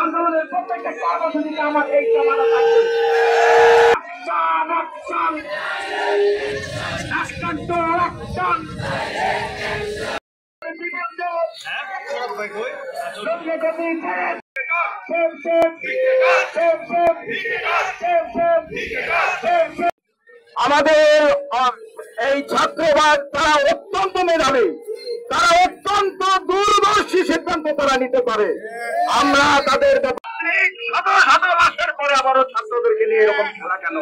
আন্দোলনের প্রত্যেকটা কর্মসূচিতে আমার এই সমাধান থাকবে। আমাদের এই ছাত্রবাদ তারা অত্যন্ত মেধাবী, তারা অত্যন্ত দূরদর্শী সিদ্ধান্ত তারা নিতে পারে। আমরা তাদের শত শত মাসের পরে আবারও ছাত্রদেরকে নিয়ে এরকম খেলা কেন?